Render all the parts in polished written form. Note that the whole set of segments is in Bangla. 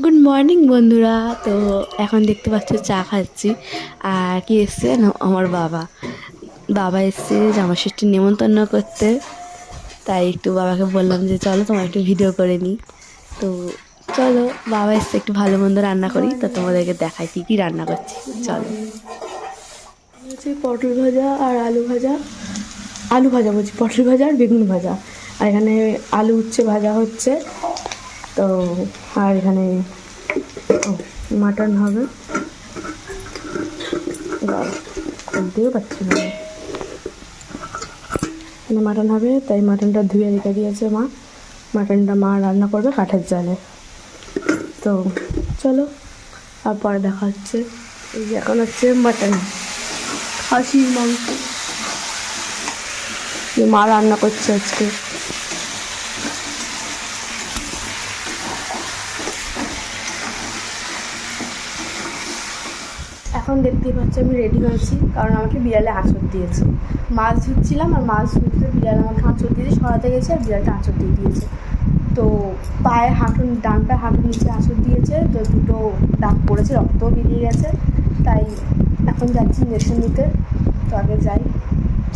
গুড মর্নিং বন্ধুরা। তো এখন দেখতে পাচ্ছ চা খাচ্ছি। আর কি এসছে না, আমার বাবা বাবা এসছে জামাষষ্ঠীর নেমন্তন্ন করতে। তাই একটু বাবাকে বললাম যে চলো তোমার একটু ভিডিও করে নিই। তো চলো, বাবা এসছে, একটু ভালো মন্দ রান্না করি, তো তোমাদেরকে দেখাই কী কী রান্না করছি। চলো, হচ্ছে পটল ভাজা আর আলু ভাজা। আলু ভাজা বলছি, পটল ভাজা আর বেগুন ভাজা। আর এখানে আলু উচ্ছে ভাজা হচ্ছে। তো আর এখানে মাটন হবে। খুলতেও পারছি না, এখানে মাটন হবে, তাই মাটনটা ধুয়ে রেখে দিয়েছে মা। মাটনটা মা রান্না করবে কাঠের জালে। তো চলো, আর পরে দেখা হচ্ছে। এই যে এখন হচ্ছে মাটন, খাসির মাংস মা রান্না করছে আজকে। এখন দেখতেই পাচ্ছি আমি রেডি হয়েছি, কারণ আমাকে বিড়ালে আঁচড় দিয়েছে। মাছ ধুচ্ছিলাম, আর মাছ ধুতে বিড়াল আমাকে আঁচড় দিয়েছে, সরাতে গেছে আর বিড়ালটা আঁচড় দিয়ে দিয়েছে। তো পায়ের হাঁটুর, ডান পায়ের হাঁটুর নিচে আঁচড় দিয়েছে, তো দুটো দাগ পড়েছে, রক্তও বেরিয়ে গেছে। তাই এখন যাচ্ছি ইঞ্জেকশন নিতে। তো আগে যাই,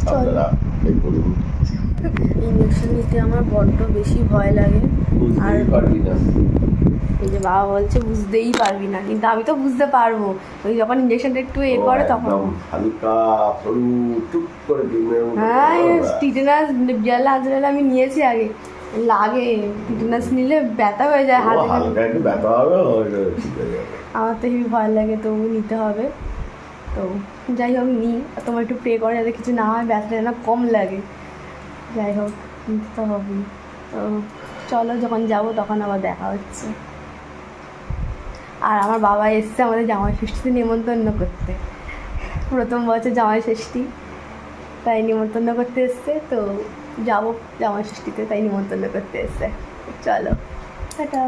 চল। ইঞ্জেকশন নিতে আমার বড্ড বেশি ভয় লাগে। আর এই যে বাবা বলছে বুঝতেই পারবি না, কিন্তু আমি তো বুঝতে পারবো। ওই যখন ইঞ্জেকশনটা একটু করে তখন হ্যাঁ, টিটেনাস বিড়ালে আঁচড়ালে আমি নিয়েছি আগে। লাগে, টিটেনাস নিলে ব্যথা হয়ে যায় হাতে। আমার তো হেবি ভয় লাগে, তো নিতে হবে। তো যাই হোক নিই, তোমার একটু প্রে করে যাতে কিছু না হয়, ব্যথাটা যেন কম লাগে। যাই হোক, নিতে তো হবেই। তো চলো, যখন যাবো তখন আবার দেখা হচ্ছে। আর আমার বাবা এসছে আমাদের জামাই ষষ্ঠীতে নেমন্তন্ন করতে। প্রথম বছর জামাই ষষ্ঠী, তাই নিমন্ত্রণ করতে এসছে। তো যাবো জামাই ষষ্ঠীতে, তাই নিমন্ত্রণ করতে এসছে। চলো, টাটা।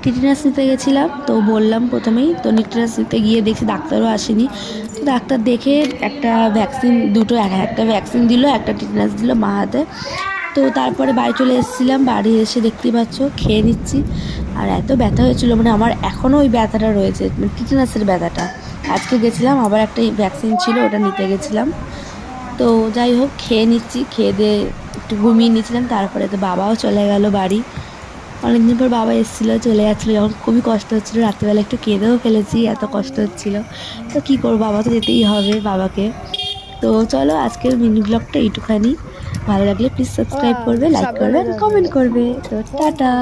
টিটেনাস নিতে গেছিলাম, তো বললাম প্রথমেই। তো টিটেনাস নিতে গিয়ে দেখছি ডাক্তারও আসেনি। তো ডাক্তার দেখে একটা ভ্যাকসিন, দুটো একটা ভ্যাকসিন দিল, একটা টিটেনাস দিল মা হাতে। তো তারপরে বাড়ি চলে এসেছিলাম। বাড়ি এসে দেখতেই পাচ্ছ খেয়ে নিচ্ছি। আর এত ব্যথা হয়েছিল, মানে আমার এখনও ওই ব্যথাটা রয়েছে, মানে টিটেনাসের ব্যথাটা। আজকে গেছিলাম, আবার একটা ভ্যাকসিন ছিল, ওটা নিতে গেছিলাম। তো যাই হোক, খেয়ে নিচ্ছি, খেয়ে দিয়ে একটু ঘুমিয়ে নিয়েছিলাম। তারপরে তো বাবাও চলে গেল বাড়ি। অনেকদিন পর বাবা এসেছিলো, চলে যাচ্ছিলো যখন খুবই কষ্ট হচ্ছিলো। রাত্রিবেলা একটু কেঁদেও ফেলেছি, এত কষ্ট হচ্ছিলো। তো কী করবো, বাবা তো যেতেই হবে বাবাকে। তো চলো, আজকের মিনি ব্লগটা এইটুখানি। ভালো লাগলে প্লিজ সাবস্ক্রাইব করবে, লাইক করবে, কমেন্ট করবে। তো টাটা।